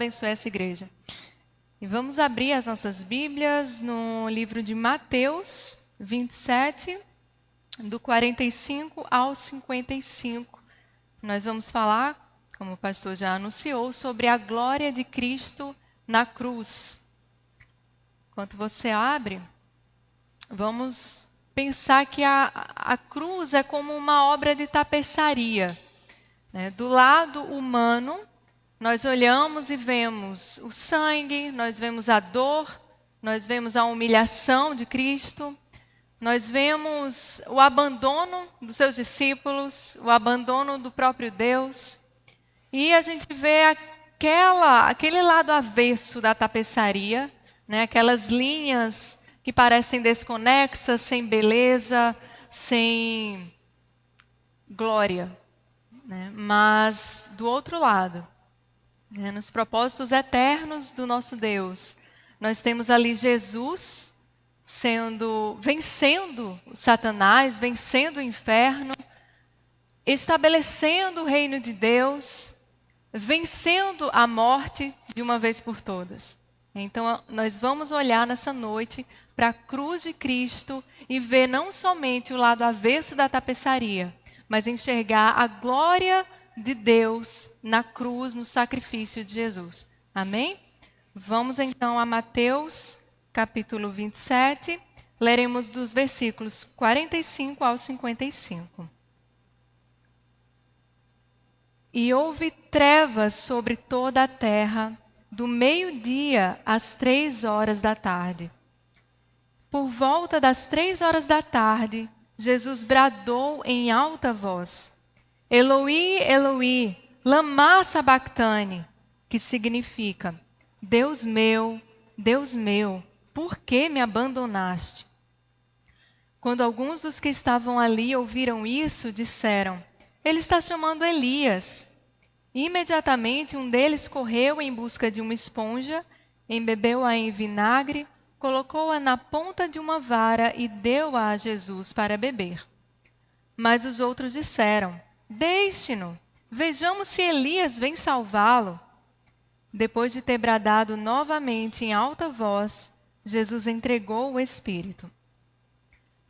Abençoe essa igreja. E vamos abrir as nossas Bíblias no livro de Mateus 27, do 45 ao 55. Nós vamos falar, como o pastor já anunciou, sobre a glória de Cristo na cruz. Enquanto você abre, vamos pensar que a cruz é como uma obra de tapeçaria, né? Do lado humano, nós olhamos e vemos o sangue, nós vemos a dor, nós vemos a humilhação de Cristo, nós vemos o abandono dos seus discípulos, o abandono do próprio Deus. E a gente vê aquele lado avesso da tapeçaria, né? Aquelas linhas que parecem desconexas, sem beleza, sem glória, né? Mas do outro lado, né, nos propósitos eternos do nosso Deus, nós temos ali Jesus vencendo Satanás, vencendo o inferno, estabelecendo o reino de Deus, vencendo a morte de uma vez por todas. Então, nós vamos olhar nessa noite para a cruz de Cristo e ver não somente o lado avesso da tapeçaria, mas enxergar a glória de Deus na cruz, no sacrifício de Jesus. Amém? Vamos então a Mateus, capítulo 27. Leremos dos versículos 45 ao 55. E houve trevas sobre toda a terra, do meio-dia às 3 horas da tarde. Por volta das 3 horas da tarde, Jesus bradou em alta voz: Eloi, Eloi, lama sabactane, que significa: Deus meu, por que me abandonaste? Quando alguns dos que estavam ali ouviram isso, disseram: Ele está chamando Elias. Imediatamente um deles correu em busca de uma esponja, embebeu-a em vinagre, colocou-a na ponta de uma vara e deu-a a Jesus para beber. Mas os outros disseram: Deixe-no, vejamos se Elias vem salvá-lo. Depois de ter bradado novamente em alta voz, Jesus entregou o Espírito.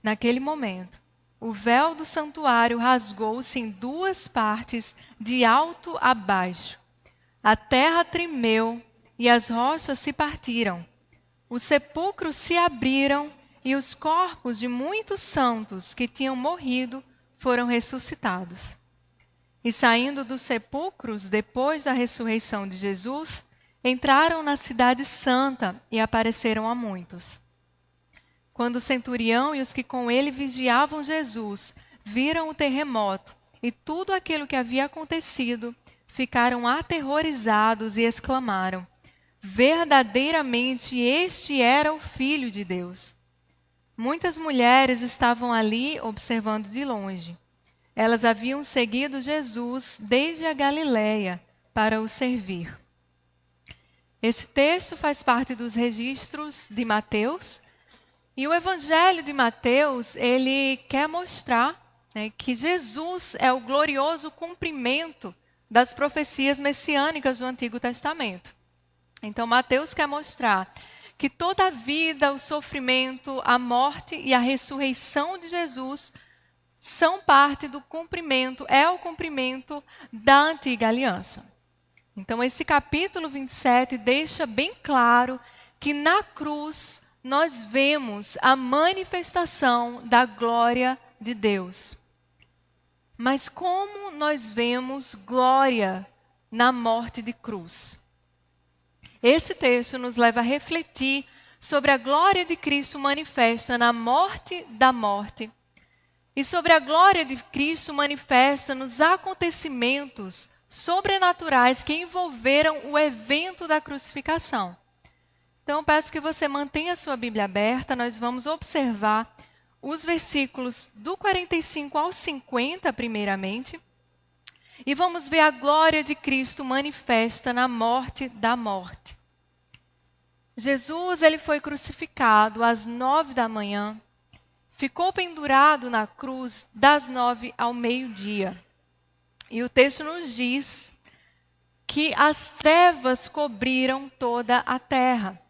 Naquele momento, o véu do santuário rasgou-se em 2 partes, de alto a baixo. A terra tremeu e as rochas se partiram. Os sepulcros se abriram e os corpos de muitos santos que tinham morrido foram ressuscitados. E saindo dos sepulcros, depois da ressurreição de Jesus, entraram na cidade santa e apareceram a muitos. Quando o centurião e os que com ele vigiavam Jesus viram o terremoto e tudo aquilo que havia acontecido, ficaram aterrorizados e exclamaram: Verdadeiramente este era o Filho de Deus. Muitas mulheres estavam ali observando de longe. Elas haviam seguido Jesus desde a Galiléia para o servir. Esse texto faz parte dos registros de Mateus. E o Evangelho de Mateus, ele quer mostrar, né, que Jesus é o glorioso cumprimento das profecias messiânicas do Antigo Testamento. Então, Mateus quer mostrar que toda a vida, o sofrimento, a morte e a ressurreição de Jesus são parte do cumprimento, é o cumprimento da antiga aliança. Então, esse capítulo 27 deixa bem claro que na cruz nós vemos a manifestação da glória de Deus. Mas como nós vemos glória na morte de cruz? Esse texto nos leva a refletir sobre a glória de Cristo manifesta na morte da morte e sobre a glória de Cristo manifesta nos acontecimentos sobrenaturais que envolveram o evento da crucificação. Então, eu peço que você mantenha a sua Bíblia aberta. Nós vamos observar os versículos do 45 ao 50, primeiramente. E vamos ver a glória de Cristo manifesta na morte da morte. Jesus, ele foi crucificado às 9 da manhã. Ficou pendurado na cruz das 9 ao meio-dia. E o texto nos diz que as trevas cobriram toda a terra.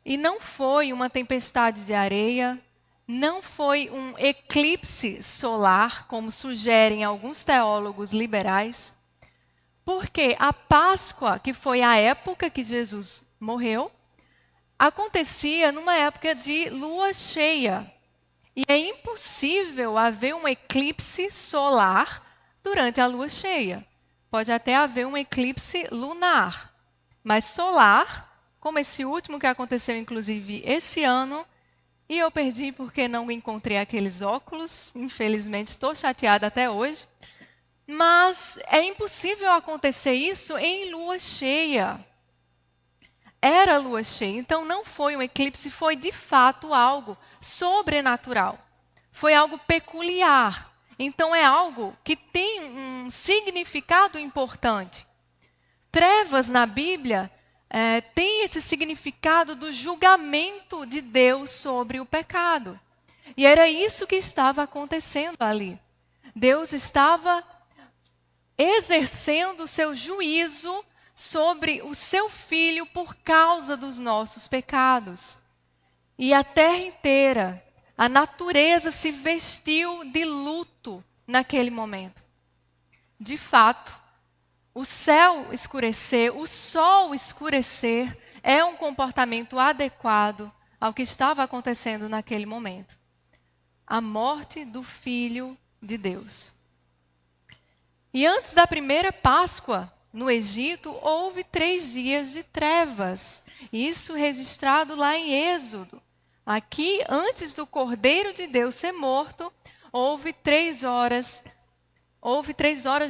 E não foi uma tempestade de areia, não foi um eclipse solar, como sugerem alguns teólogos liberais, porque a Páscoa, que foi a época que Jesus morreu, acontecia numa época de lua cheia. E é impossível haver um eclipse solar durante a lua cheia. Pode até haver um eclipse lunar, mas solar, como esse último que aconteceu inclusive esse ano, e eu perdi porque não encontrei aqueles óculos, infelizmente estou chateada até hoje, mas é impossível acontecer isso em lua cheia. Era lua cheia, então não foi um eclipse, foi de fato algo sobrenatural. Foi algo peculiar. Então é algo que tem um significado importante. Trevas na Bíblia tem esse significado do julgamento de Deus sobre o pecado. E era isso que estava acontecendo ali. Deus estava exercendo o seu juízo sobre o seu filho por causa dos nossos pecados. E a terra inteira, a natureza se vestiu de luto naquele momento. De fato, o céu escurecer, o sol escurecer, é um comportamento adequado ao que estava acontecendo naquele momento. A morte do Filho de Deus. E antes da primeira Páscoa, no Egito, houve 3 dias de trevas. Isso registrado lá em Êxodo. Aqui, antes do Cordeiro de Deus ser morto, houve 3 horas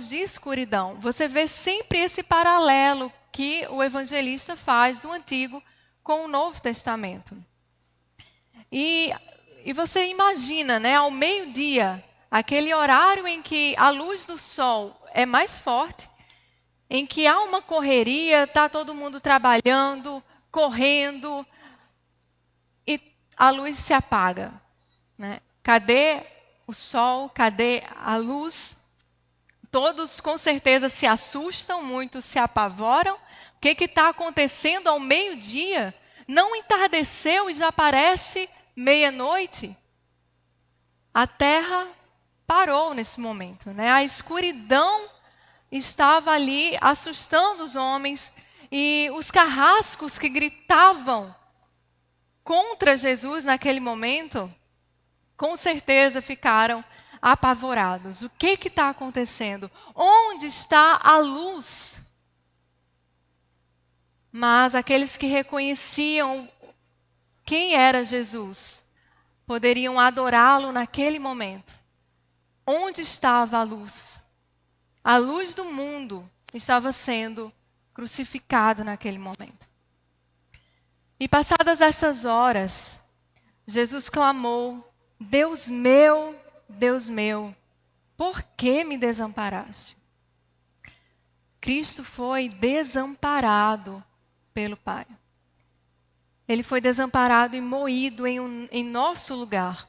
de escuridão. Você vê sempre esse paralelo que o evangelista faz do Antigo com o Novo Testamento. E você imagina, né, ao meio-dia, aquele horário em que a luz do sol é mais forte, em que há uma correria, está todo mundo trabalhando, correndo, e a luz se apaga. Né? Cadê o sol? Cadê a luz? Todos com certeza se assustam, muitos se apavoram. O que está acontecendo ao meio-dia? Não entardeceu e já parece meia-noite? A terra parou nesse momento. Né? A escuridão estava ali assustando os homens e os carrascos que gritavam contra Jesus naquele momento, com certeza ficaram apavorados. O que está acontecendo? Onde está a luz? Mas aqueles que reconheciam quem era Jesus, poderiam adorá-lo naquele momento. Onde estava a luz? A luz do mundo estava sendo crucificada naquele momento. E passadas essas horas, Jesus clamou: Deus meu, por que me desamparaste? Cristo foi desamparado pelo Pai. Ele foi desamparado e moído em nosso lugar.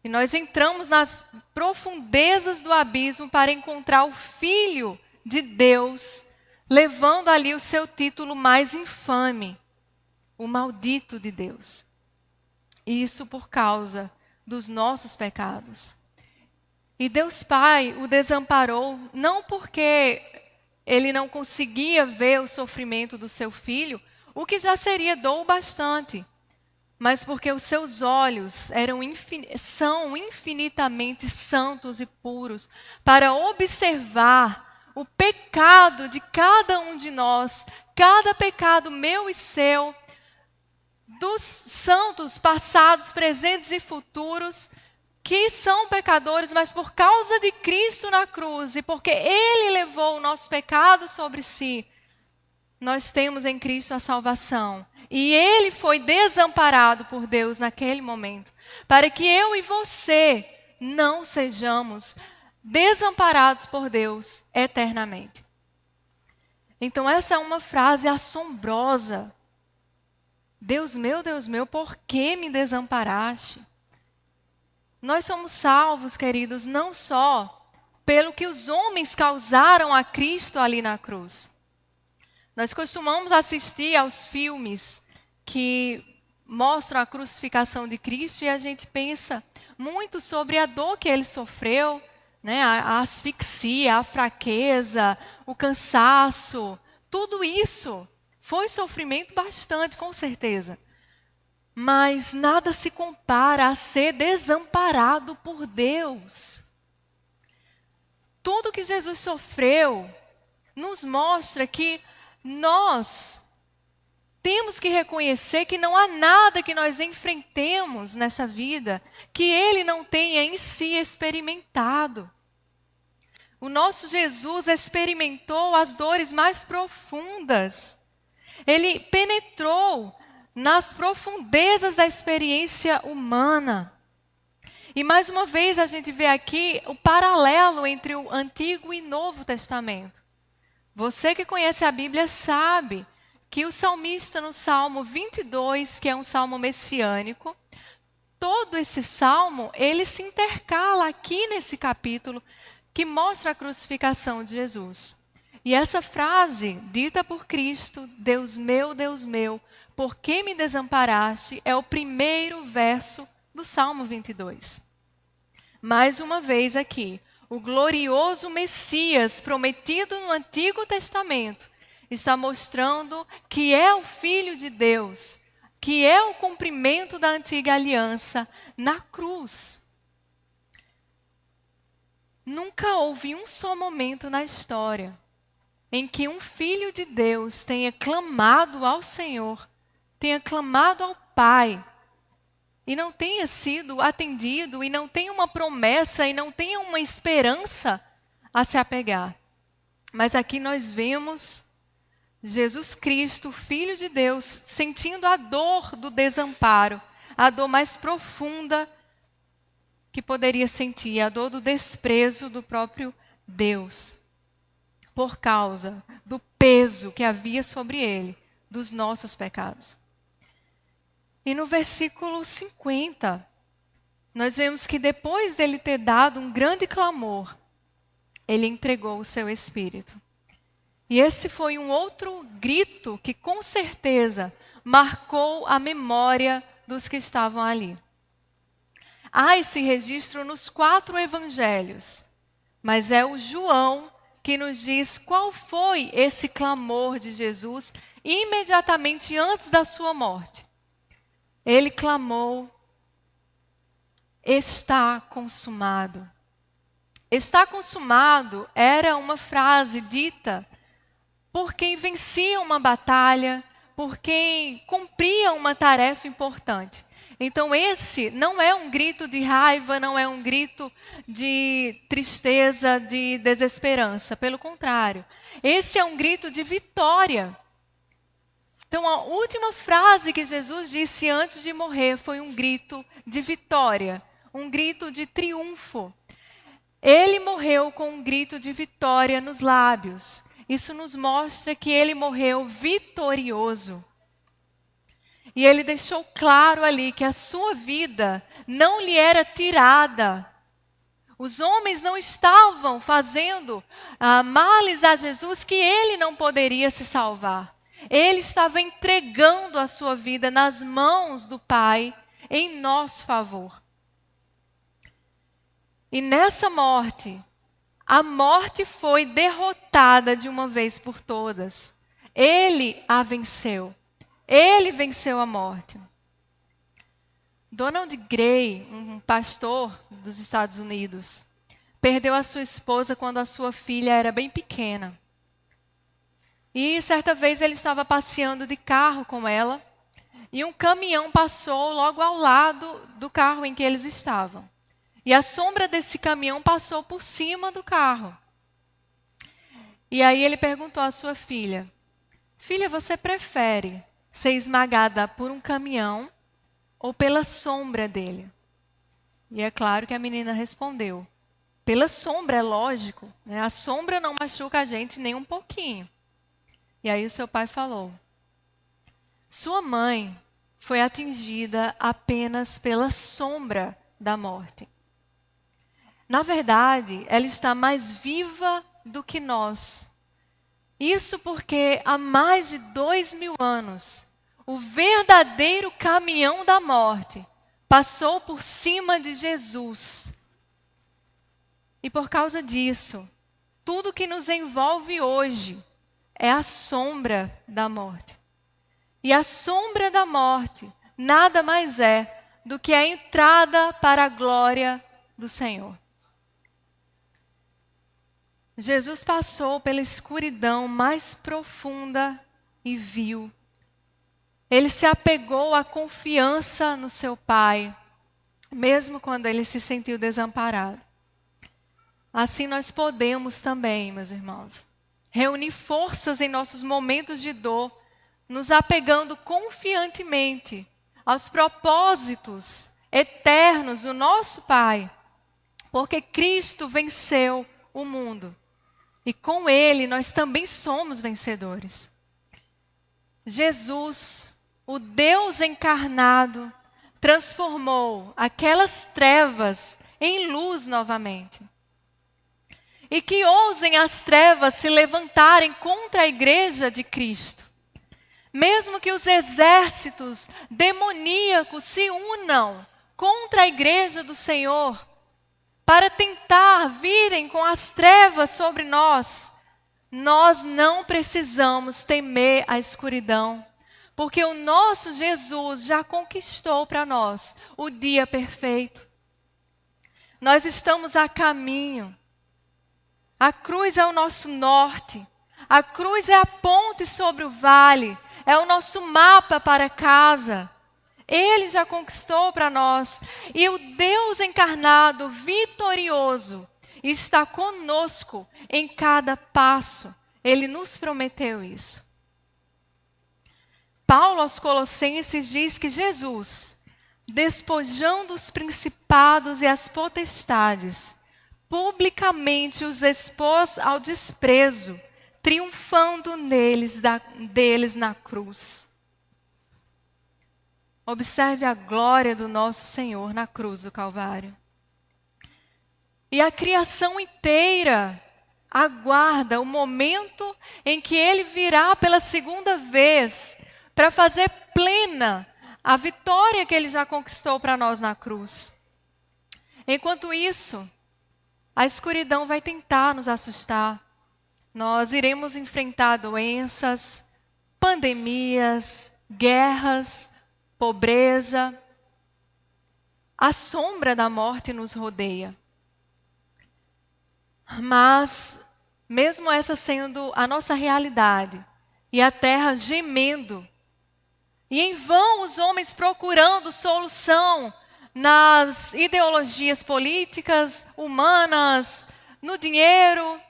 E nós entramos nas profundezas do abismo para encontrar o Filho de Deus, levando ali o seu título mais infame, o maldito de Deus. E isso por causa dos nossos pecados. E Deus Pai o desamparou, não porque ele não conseguia ver o sofrimento do seu filho, o que já seria dor bastante, mas porque os seus olhos são infinitamente santos e puros para observar o pecado de cada um de nós, cada pecado meu e seu, dos santos passados, presentes e futuros, que são pecadores, mas por causa de Cristo na cruz e porque Ele levou o nosso pecado sobre si, nós temos em Cristo a salvação. E Ele foi desamparado por Deus naquele momento, para que eu e você não sejamos desamparados por Deus eternamente. Então essa é uma frase assombrosa. Deus meu, por que me desamparaste? Nós somos salvos, queridos, não só pelo que os homens causaram a Cristo ali na cruz, Nós costumamos assistir aos filmes que mostram a crucificação de Cristo e a gente pensa muito sobre a dor que ele sofreu, né? A asfixia, a fraqueza, o cansaço, tudo isso foi sofrimento bastante, com certeza. Mas nada se compara a ser desamparado por Deus. Tudo que Jesus sofreu nos mostra que nós temos que reconhecer que não há nada que nós enfrentemos nessa vida que Ele não tenha em si experimentado. O nosso Jesus experimentou as dores mais profundas. Ele penetrou nas profundezas da experiência humana. E mais uma vez a gente vê aqui o paralelo entre o Antigo e Novo Testamento. Você que conhece a Bíblia sabe que o salmista no Salmo 22, que é um salmo messiânico, todo esse salmo, ele se intercala aqui nesse capítulo que mostra a crucificação de Jesus. E essa frase, dita por Cristo, Deus meu, por que me desamparaste, é o primeiro verso do Salmo 22. Mais uma vez aqui, o glorioso Messias prometido no Antigo Testamento está mostrando que é o Filho de Deus, que é o cumprimento da antiga aliança na cruz. Nunca houve um só momento na história em que um Filho de Deus tenha clamado ao Senhor, tenha clamado ao Pai, e não tenha sido atendido, e não tenha uma promessa, e não tenha uma esperança a se apegar. Mas aqui nós vemos Jesus Cristo, Filho de Deus, sentindo a dor do desamparo, a dor mais profunda que poderia sentir, a dor do desprezo do próprio Deus, por causa do peso que havia sobre ele, dos nossos pecados. E no versículo 50, nós vemos que depois dele ter dado um grande clamor, ele entregou o seu espírito. E esse foi um outro grito que com certeza marcou a memória dos que estavam ali. Há esse registro nos 4 evangelhos, mas é o João que nos diz qual foi esse clamor de Jesus imediatamente antes da sua morte. Ele clamou: está consumado. Está consumado era uma frase dita por quem vencia uma batalha, por quem cumpria uma tarefa importante. Então esse não é um grito de raiva, não é um grito de tristeza, de desesperança. Pelo contrário, esse é um grito de vitória. Então a última frase que Jesus disse antes de morrer foi um grito de vitória, um grito de triunfo. Ele morreu com um grito de vitória nos lábios. Isso nos mostra que ele morreu vitorioso. E ele deixou claro ali que a sua vida não lhe era tirada. Os homens não estavam fazendo males a Jesus que ele não poderia se salvar. Ele estava entregando a sua vida nas mãos do Pai em nosso favor. E nessa morte, a morte foi derrotada de uma vez por todas. Ele a venceu. Ele venceu a morte. Donald Gray, um pastor dos Estados Unidos, perdeu a sua esposa quando a sua filha era bem pequena. E certa vez ele estava passeando de carro com ela e um caminhão passou logo ao lado do carro em que eles estavam. E a sombra desse caminhão passou por cima do carro. E aí ele perguntou à sua filha: filha, você prefere ser esmagada por um caminhão ou pela sombra dele? E é claro que a menina respondeu: pela sombra, é lógico, né? A sombra não machuca a gente nem um pouquinho. E aí o seu pai falou: sua mãe foi atingida apenas pela sombra da morte. Na verdade, ela está mais viva do que nós. Isso porque há mais de 2000 anos, o verdadeiro caminhão da morte passou por cima de Jesus. E por causa disso, tudo que nos envolve hoje é a sombra da morte. E a sombra da morte nada mais é do que a entrada para a glória do Senhor. Jesus passou pela escuridão mais profunda e vil. Ele se apegou à confiança no seu Pai, mesmo quando ele se sentiu desamparado. Assim nós podemos também, meus irmãos, reunir forças em nossos momentos de dor, nos apegando confiantemente aos propósitos eternos do nosso Pai, porque Cristo venceu o mundo e com Ele nós também somos vencedores. Jesus, o Deus encarnado, transformou aquelas trevas em luz novamente. E que ousem as trevas se levantarem contra a igreja de Cristo. Mesmo que os exércitos demoníacos se unam contra a igreja do Senhor, para tentar virem com as trevas sobre nós, nós não precisamos temer a escuridão, porque o nosso Jesus já conquistou para nós o dia perfeito. Nós estamos a caminho. A cruz é o nosso norte. A cruz é a ponte sobre o vale. É o nosso mapa para casa. Ele já conquistou para nós. E o Deus encarnado, vitorioso, está conosco em cada passo. Ele nos prometeu isso. Paulo aos Colossenses diz que Jesus, despojando os principados e as potestades, publicamente os expôs ao desprezo, triunfando deles na cruz. Observe a glória do nosso Senhor na cruz do Calvário. E a criação inteira aguarda o momento em que Ele virá pela segunda vez para fazer plena a vitória que Ele já conquistou para nós na cruz. Enquanto isso, a escuridão vai tentar nos assustar. Nós iremos enfrentar doenças, pandemias, guerras, pobreza. A sombra da morte nos rodeia. Mas, mesmo essa sendo a nossa realidade, e a terra gemendo, e em vão os homens procurando solução nas ideologias políticas, humanas, no dinheiro,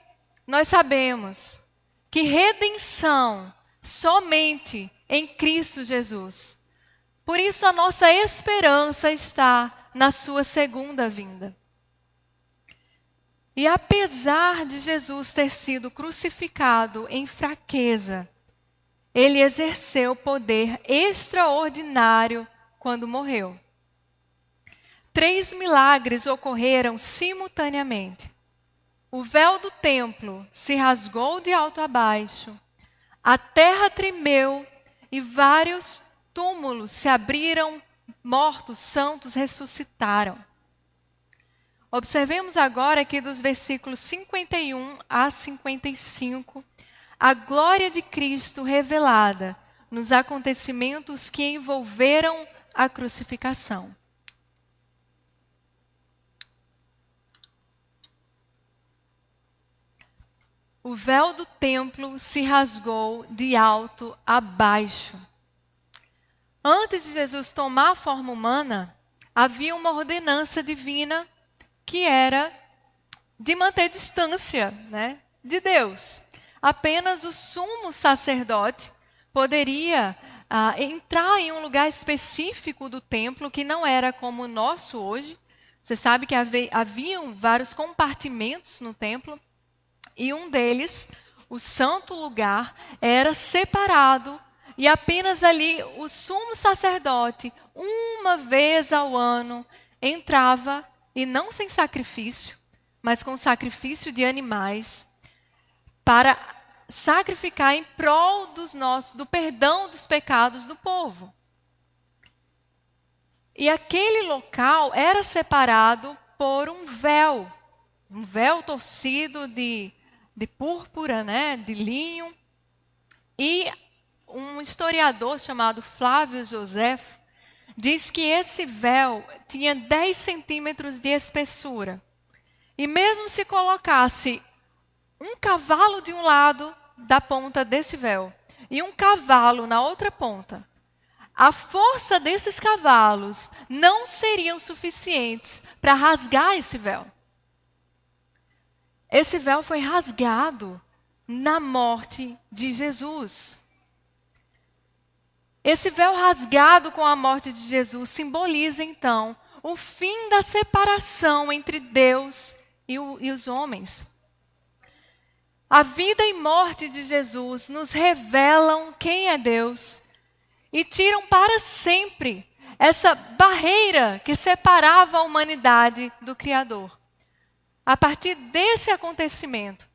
nós sabemos que redenção somente em Cristo Jesus. Por isso a nossa esperança está na sua segunda vinda. E apesar de Jesus ter sido crucificado em fraqueza, Ele exerceu poder extraordinário quando morreu. 3 milagres ocorreram simultaneamente. O véu do templo se rasgou de alto a baixo, a terra tremeu e vários túmulos se abriram, mortos, santos ressuscitaram. Observemos agora aqui dos versículos 51 a 55, a glória de Cristo revelada nos acontecimentos que envolveram a crucificação. O véu do templo se rasgou de alto a baixo. Antes de Jesus tomar a forma humana, havia uma ordenança divina que era de manter distância, de Deus. Apenas o sumo sacerdote poderia entrar em um lugar específico do templo, que não era como o nosso hoje. Você sabe que haviam vários compartimentos no templo, e um deles, o santo lugar, era separado, e apenas ali o sumo sacerdote, uma vez ao ano, entrava, e não sem sacrifício, mas com sacrifício de animais, para sacrificar em prol do perdão dos pecados do povo. E aquele local era separado por um véu torcido de púrpura, né, de linho. E um historiador chamado Flávio Josefo diz que esse véu tinha 10 centímetros de espessura. E mesmo se colocasse um cavalo de um lado da ponta desse véu e um cavalo na outra ponta, a força desses cavalos não seriam suficientes para rasgar esse véu. Esse véu foi rasgado na morte de Jesus. Esse véu rasgado com a morte de Jesus simboliza, então, o fim da separação entre Deus e os homens. A vida e morte de Jesus nos revelam quem é Deus e tiram para sempre essa barreira que separava a humanidade do Criador. A partir desse acontecimento,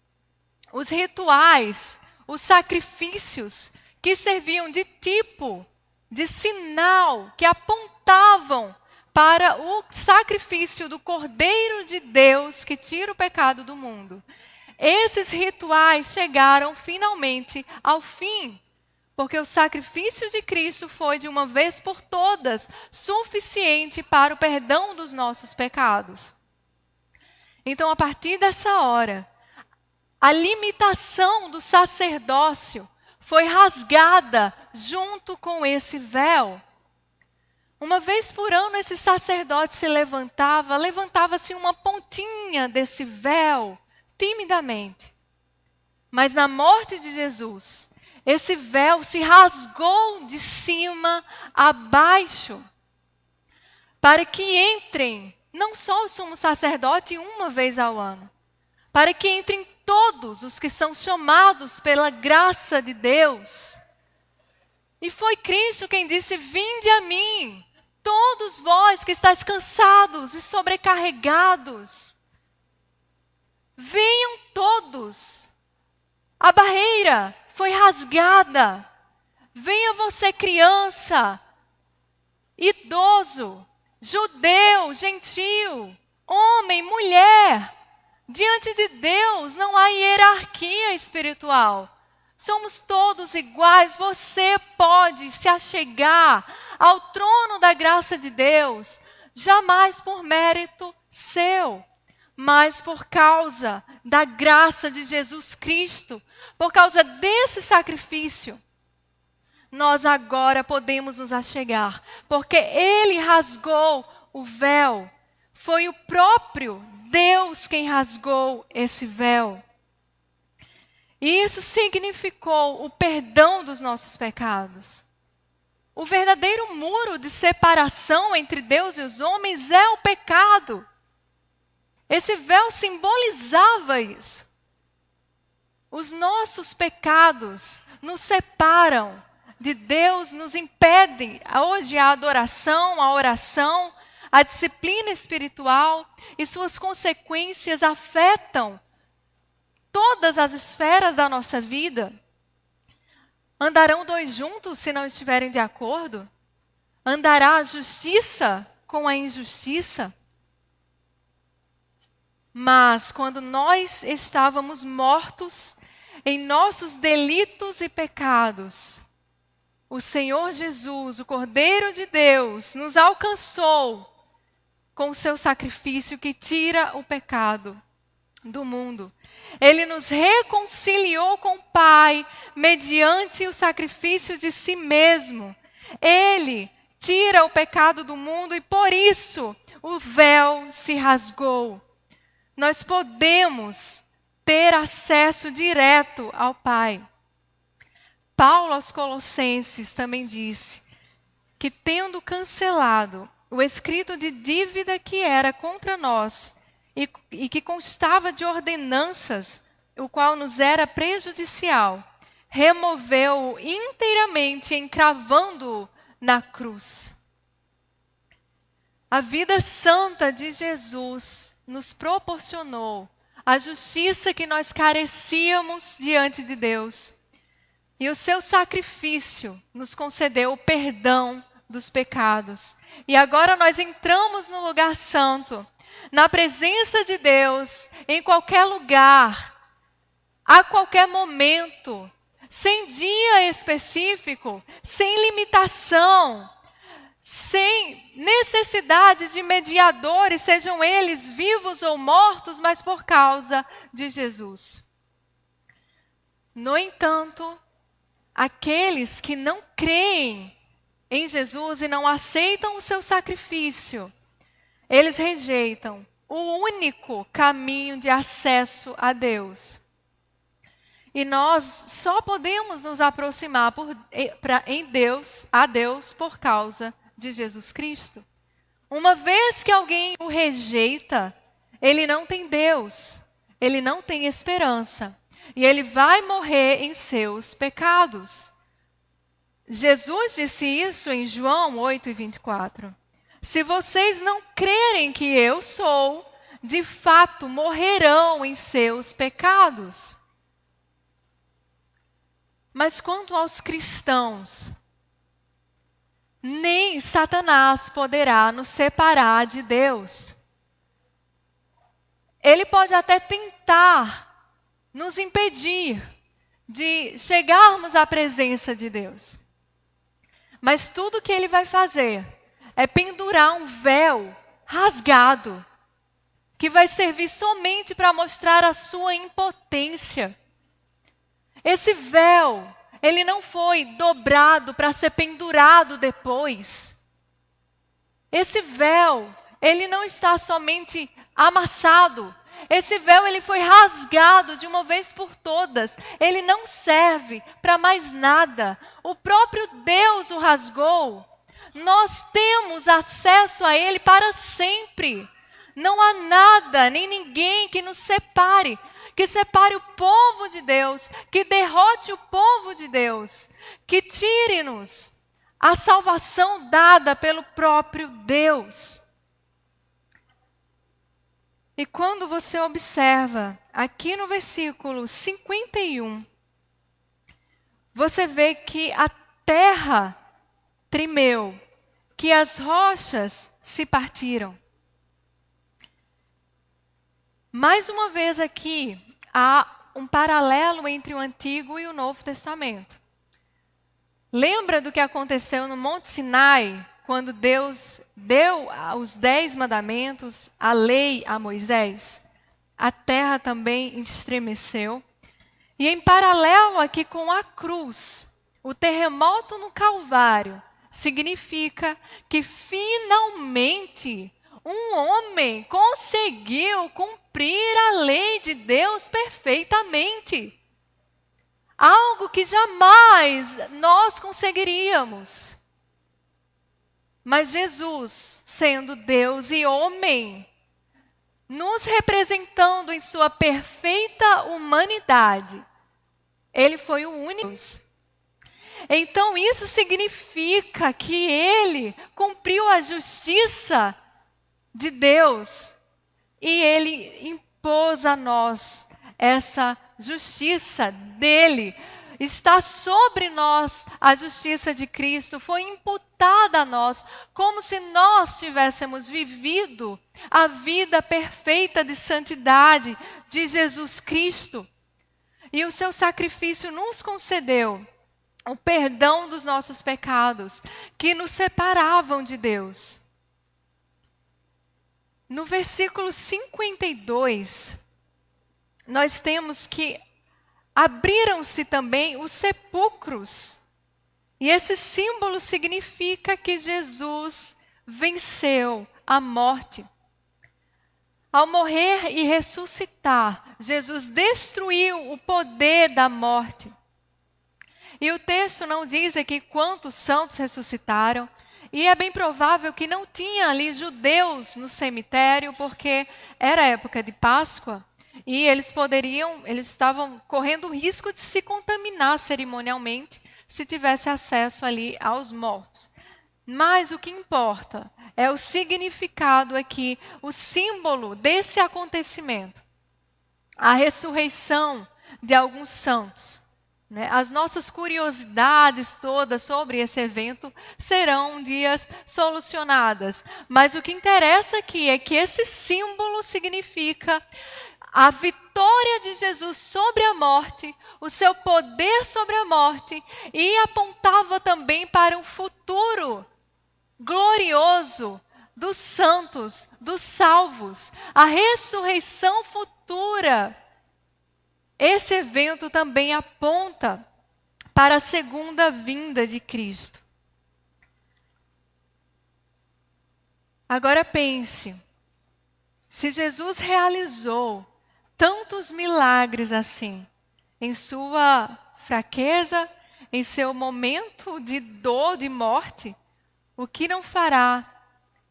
os rituais, os sacrifícios que serviam de tipo, de sinal, que apontavam para o sacrifício do Cordeiro de Deus que tira o pecado do mundo. Esses rituais chegaram finalmente ao fim, porque o sacrifício de Cristo foi de uma vez por todas suficiente para o perdão dos nossos pecados. Então, a partir dessa hora, a limitação do sacerdócio foi rasgada junto com esse véu. Uma vez por ano, esse sacerdote se levantava-se uma pontinha desse véu, timidamente. Mas na morte de Jesus, esse véu se rasgou de cima a baixo, para que entrem, não só o sumo sacerdote uma vez ao ano, para que entrem todos os que são chamados pela graça de Deus. E foi Cristo quem disse: vinde a mim, todos vós que estáis cansados e sobrecarregados. Venham todos. A barreira foi rasgada. Venha você, criança, idoso, judeu, gentil, homem, mulher. Diante de Deus não há hierarquia espiritual. Somos todos iguais. Você pode se achegar ao trono da graça de Deus, jamais por mérito seu, mas por causa da graça de Jesus Cristo, por causa desse sacrifício. Nós agora podemos nos achegar, porque Ele rasgou o véu. Foi o próprio Deus quem rasgou esse véu. E isso significou o perdão dos nossos pecados. O verdadeiro muro de separação entre Deus e os homens é o pecado. Esse véu simbolizava isso. Os nossos pecados nos separam de Deus, nos impedem hoje a adoração, a oração, a disciplina espiritual, e suas consequências afetam todas as esferas da nossa vida. Andarão dois juntos se não estiverem de acordo? Andará a justiça com a injustiça? Mas quando nós estávamos mortos em nossos delitos e pecados, o Senhor Jesus, o Cordeiro de Deus, nos alcançou com o seu sacrifício que tira o pecado do mundo. Ele nos reconciliou com o Pai mediante o sacrifício de si mesmo. Ele tira o pecado do mundo e por isso o véu se rasgou. Nós podemos ter acesso direto ao Pai. Paulo aos Colossenses também disse que, tendo cancelado o escrito de dívida que era contra nós e que constava de ordenanças, o qual nos era prejudicial, removeu-o inteiramente, encravando-o na cruz. A vida santa de Jesus nos proporcionou a justiça que nós carecíamos diante de Deus. E o seu sacrifício nos concedeu o perdão dos pecados. E agora nós entramos no lugar santo, na presença de Deus, em qualquer lugar, a qualquer momento, sem dia específico, sem limitação, sem necessidade de mediadores, sejam eles vivos ou mortos, mas por causa de Jesus. No entanto, aqueles que não creem em Jesus e não aceitam o seu sacrifício, eles rejeitam o único caminho de acesso a Deus. E nós só podemos nos aproximar a Deus por causa de Jesus Cristo. Uma vez que alguém o rejeita, ele não tem Deus, ele não tem esperança. E ele vai morrer em seus pecados. Jesus disse isso em João 8:24. Se vocês não crerem que eu sou, de fato morrerão em seus pecados. Mas quanto aos cristãos, nem Satanás poderá nos separar de Deus. Ele pode até tentar nos impedir de chegarmos à presença de Deus. Mas tudo que ele vai fazer é pendurar um véu rasgado, que vai servir somente para mostrar a sua impotência. Esse véu, ele não foi dobrado para ser pendurado depois. Esse véu, ele não está somente amassado. Esse véu, ele foi rasgado de uma vez por todas. Ele não serve para mais nada. O próprio Deus o rasgou. Nós temos acesso a ele para sempre. Não há nada, nem ninguém que nos separe. Que separe o povo de Deus, que derrote o povo de Deus, que tire-nos a salvação dada pelo próprio Deus. E quando você observa aqui no versículo 51, você vê que a terra tremeu, que as rochas se partiram. Mais uma vez aqui, há um paralelo entre o Antigo e o Novo Testamento. Lembra do que aconteceu no Monte Sinai, quando Deus deu os 10 mandamentos, a lei a Moisés? A terra também estremeceu. E em paralelo aqui com a cruz, o terremoto no Calvário significa que finalmente um homem conseguiu cumprir a lei de Deus perfeitamente. Algo que jamais nós conseguiríamos. Mas Jesus, sendo Deus e homem, nos representando em sua perfeita humanidade, ele foi o único. Então isso significa que ele cumpriu a justiça de Deus e ele impôs a nós essa justiça dele. Está sobre nós a justiça de Cristo, foi imputada a nós, como se nós tivéssemos vivido a vida perfeita de santidade de Jesus Cristo. E o seu sacrifício nos concedeu o perdão dos nossos pecados, que nos separavam de Deus. No versículo 52, nós temos que abriram-se também os sepulcros. E esse símbolo significa que Jesus venceu a morte. Ao morrer e ressuscitar, Jesus destruiu o poder da morte. E o texto não diz aqui quantos santos ressuscitaram. E é bem provável que não tinha ali judeus no cemitério, porque era época de Páscoa. E eles estavam correndo o risco de se contaminar cerimonialmente se tivesse acesso ali aos mortos. Mas o que importa é o significado aqui, o símbolo desse acontecimento. a ressurreição de alguns santos, né? As nossas curiosidades todas sobre esse evento serão um dia solucionadas. Mas o que interessa aqui é que esse símbolo significa a vitória de Jesus sobre a morte, o seu poder sobre a morte, e apontava também para um futuro glorioso dos santos, dos salvos, a ressurreição futura. Esse evento também aponta para a segunda vinda de Cristo. Agora pense, se Jesus realizou tantos milagres assim, em sua fraqueza, em seu momento de dor, de morte, o que não fará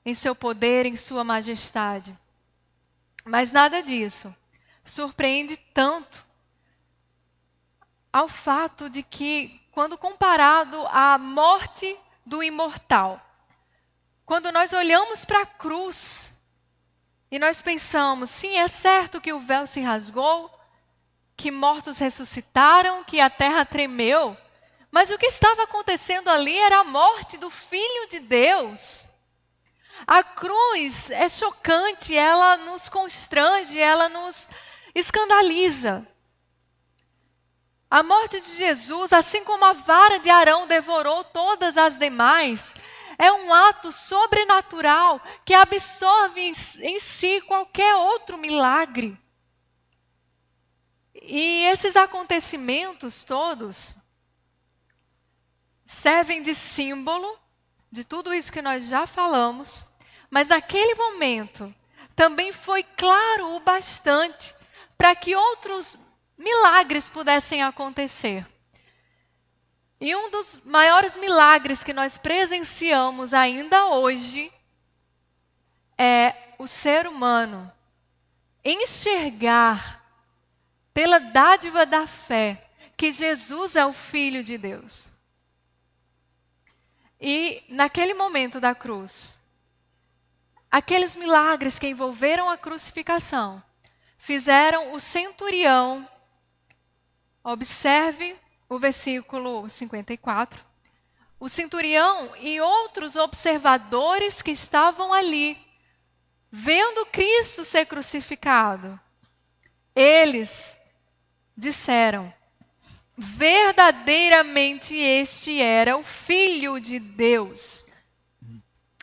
em seu poder, em sua majestade? Mas nada disso surpreende tanto ao fato de que, quando comparado à morte do imortal, quando nós olhamos para a cruz e nós pensamos, sim, é certo que o véu se rasgou, que mortos ressuscitaram, que a terra tremeu, mas o que estava acontecendo ali era a morte do Filho de Deus. A cruz é chocante, ela nos constrange, ela nos escandaliza. A morte de Jesus, assim como a vara de Arão devorou todas as demais, é um ato sobrenatural que absorve em si qualquer outro milagre. E esses acontecimentos todos servem de símbolo de tudo isso que nós já falamos, mas naquele momento também foi claro o bastante para que outros milagres pudessem acontecer. E um dos maiores milagres que nós presenciamos ainda hoje é o ser humano enxergar pela dádiva da fé que Jesus é o Filho de Deus. E naquele momento da cruz, aqueles milagres que envolveram a crucificação fizeram o centurião, observe o versículo 54, o centurião e outros observadores que estavam ali, vendo Cristo ser crucificado, eles disseram: verdadeiramente este era o Filho de Deus.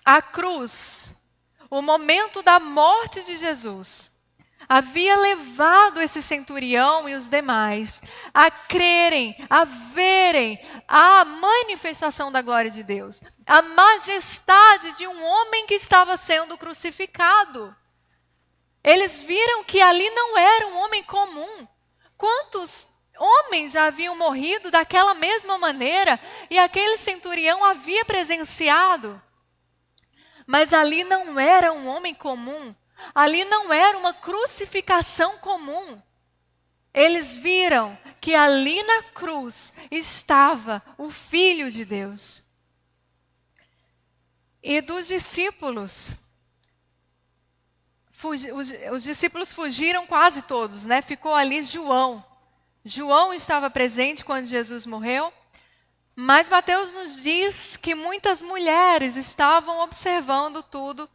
A cruz, o momento da morte de Jesus, havia levado esse centurião e os demais a crerem, a verem a manifestação da glória de Deus, a majestade de um homem que estava sendo crucificado. Eles viram que ali não era um homem comum. Quantos homens já haviam morrido daquela mesma maneira e aquele centurião havia presenciado? Mas ali não era um homem comum. Ali não era uma crucificação comum. Eles viram que ali na cruz estava o Filho de Deus. E dos discípulos, os discípulos fugiram quase todos, né? Ficou ali João. João estava presente quando Jesus morreu, mas Mateus nos diz que muitas mulheres estavam observando tudo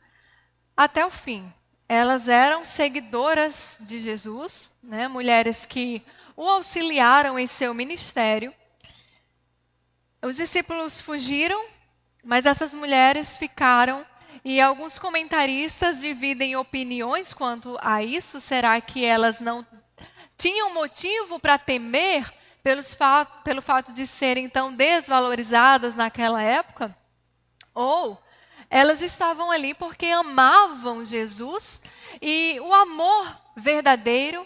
até o fim. Elas eram seguidoras de Jesus, né? Mulheres que o auxiliaram em seu ministério. Os discípulos fugiram, mas essas mulheres ficaram, e alguns comentaristas dividem opiniões quanto a isso. Será que elas não tinham motivo para temer pelo fato de serem tão desvalorizadas naquela época? Ou elas estavam ali porque amavam Jesus, e o amor verdadeiro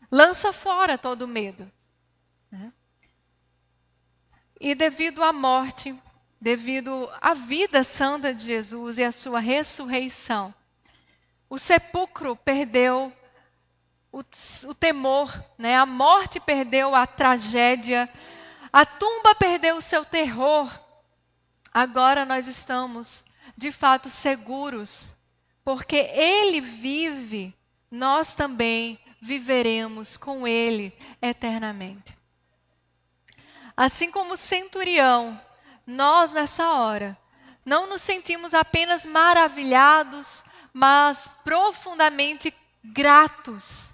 lança fora todo medo, né? E devido à morte, devido à vida santa de Jesus e à sua ressurreição, o sepulcro perdeu o temor, né? A morte perdeu a tragédia, a tumba perdeu o seu terror. Agora nós estamos de fato seguros, porque Ele vive, nós também viveremos com Ele eternamente. Assim como o centurião, nós nessa hora não nos sentimos apenas maravilhados, mas profundamente gratos,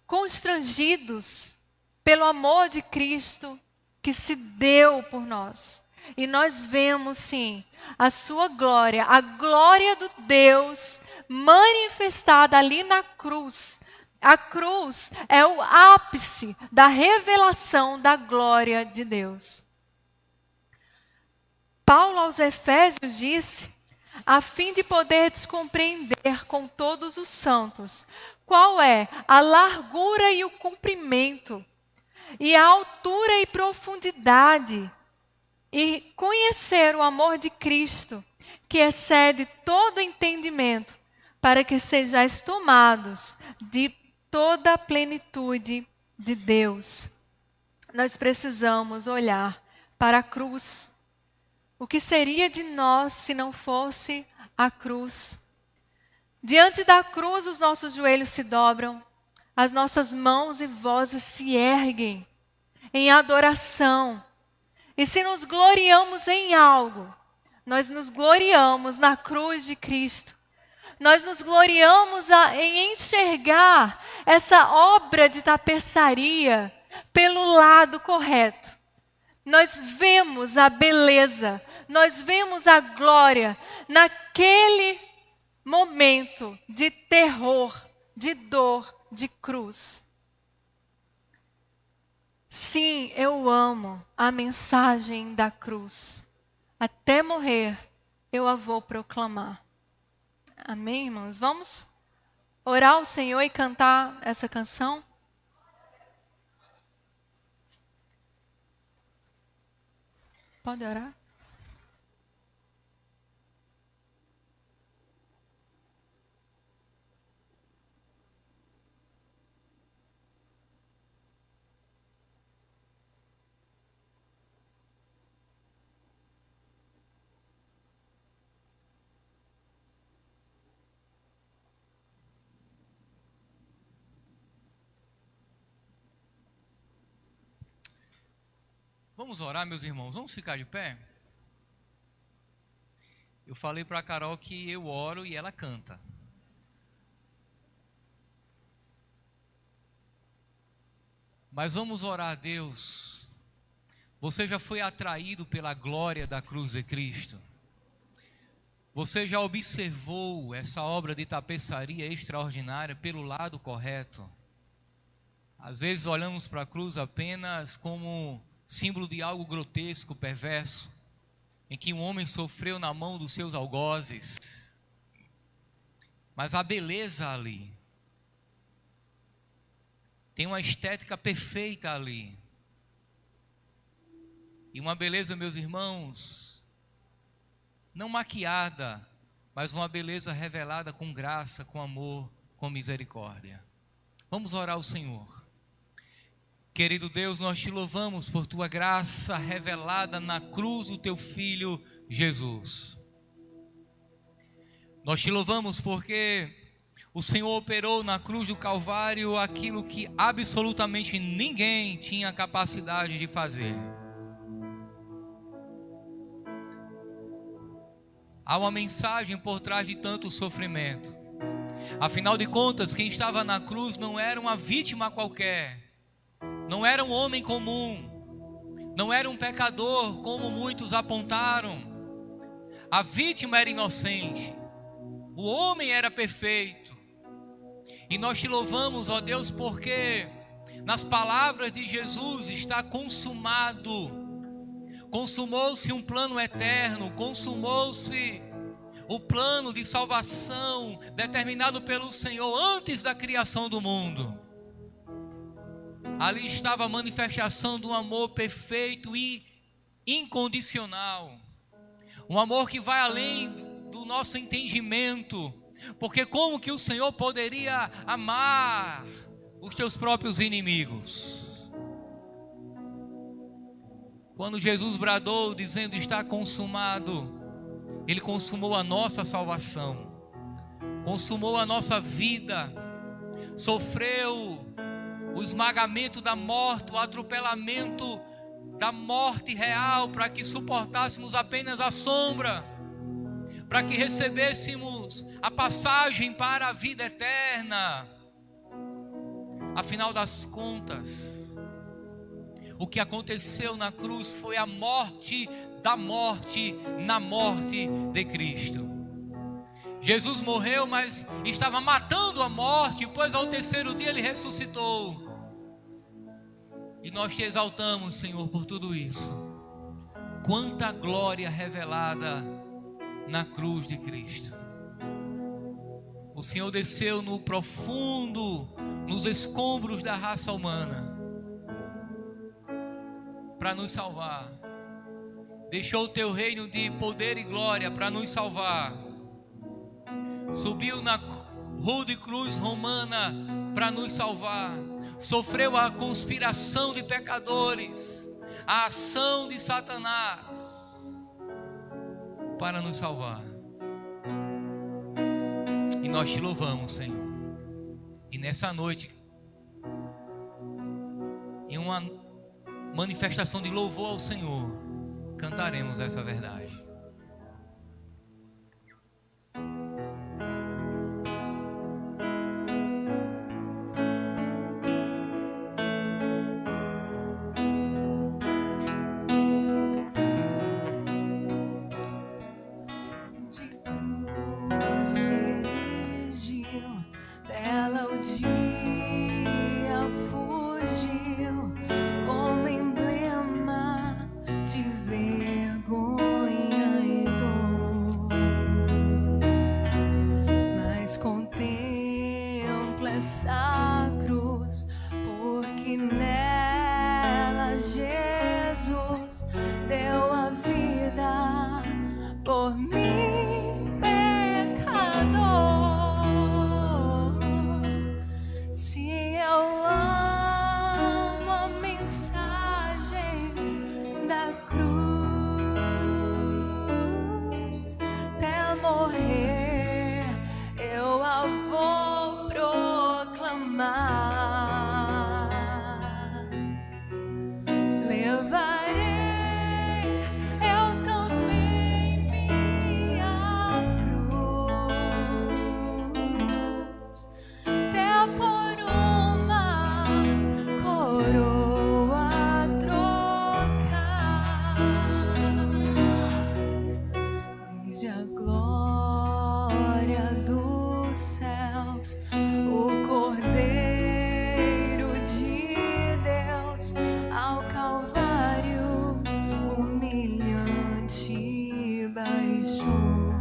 constrangidos pelo amor de Cristo que se deu por nós. E nós vemos, sim, a sua glória, a glória do Deus manifestada ali na cruz. A cruz é o ápice da revelação da glória de Deus. Paulo aos Efésios disse, a fim de poderes compreender com todos os santos qual é a largura e o comprimento, e a altura e profundidade, e conhecer o amor de Cristo, que excede todo entendimento, para que sejais tomados de toda a plenitude de Deus. Nós precisamos olhar para a cruz. O que seria de nós se não fosse a cruz? Diante da cruz, os nossos joelhos se dobram, as nossas mãos e vozes se erguem em adoração. E se nos gloriamos em algo, nós nos gloriamos na cruz de Cristo. Nós nos gloriamos em enxergar essa obra de tapeçaria pelo lado correto. Nós vemos a beleza, nós vemos a glória naquele momento de terror, de dor, de cruz. Sim, eu amo a mensagem da cruz. Até morrer, eu a vou proclamar. Amém, irmãos? Vamos orar ao Senhor e cantar essa canção? Pode orar? Vamos orar, meus irmãos, vamos ficar de pé? Eu falei para a Carol que eu oro e ela canta. Mas vamos orar a Deus. Você já foi atraído pela glória da cruz de Cristo? Você já observou essa obra de tapeçaria extraordinária pelo lado correto? Às vezes olhamos para a cruz apenas como símbolo de algo grotesco, perverso, em que um homem sofreu na mão dos seus algozes. Mas a beleza ali, tem uma estética perfeita ali. E uma beleza, meus irmãos, não maquiada, mas uma beleza revelada com graça, com amor, com misericórdia. Vamos orar ao Senhor. Querido Deus, nós te louvamos por tua graça revelada na cruz do teu Filho Jesus. Nós te louvamos porque o Senhor operou na cruz do Calvário aquilo que absolutamente ninguém tinha capacidade de fazer. Há uma mensagem por trás de tanto sofrimento. Afinal de contas, quem estava na cruz não era uma vítima qualquer. Não era um homem comum, não era um pecador como muitos apontaram. A vítima era inocente, o homem era perfeito. E nós te louvamos, ó Deus, porque nas palavras de Jesus está consumado. Consumou-se um plano eterno, consumou-se o plano de salvação determinado pelo Senhor antes da criação do mundo. Ali estava a manifestação de um amor perfeito e incondicional. Um amor que vai além do nosso entendimento. Porque como que o Senhor poderia amar os teus próprios inimigos? Quando Jesus bradou dizendo está consumado, Ele consumou a nossa salvação. Consumou a nossa vida. sofreu o esmagamento da morte, o atropelamento da morte real, para que suportássemos apenas a sombra, para que recebêssemos a passagem para a vida eterna. Afinal das contas, o que aconteceu na cruz foi a morte da morte na morte de Cristo. Jesus morreu, mas estava matando a morte, pois ao terceiro dia ele ressuscitou. E nós te exaltamos, Senhor, por tudo isso. Quanta glória revelada na cruz de Cristo. O Senhor desceu no profundo, nos escombros da raça humana, para nos salvar. Deixou o teu reino de poder e glória para nos salvar. Subiu na rude cruz romana para nos salvar. Sofreu a conspiração de pecadores, a ação de Satanás, para nos salvar. E nós te louvamos, Senhor. E nessa noite, em uma manifestação de louvor ao Senhor, cantaremos essa verdade. Essa cruz, porque nela Jesus deu a vida por mim, pecador. Se eu amo a mensagem da cruz, até morrer eu a vou levarei eu também minha cruz, até por uma coroa trocar. Desde a glória dos céus, o Cordeiro de Deus ao Calvário humilhante baixou.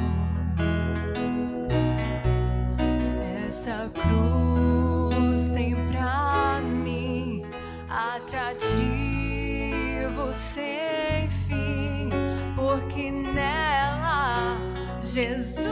Essa cruz tem pra mim atrativo sem fim, porque nela Jesus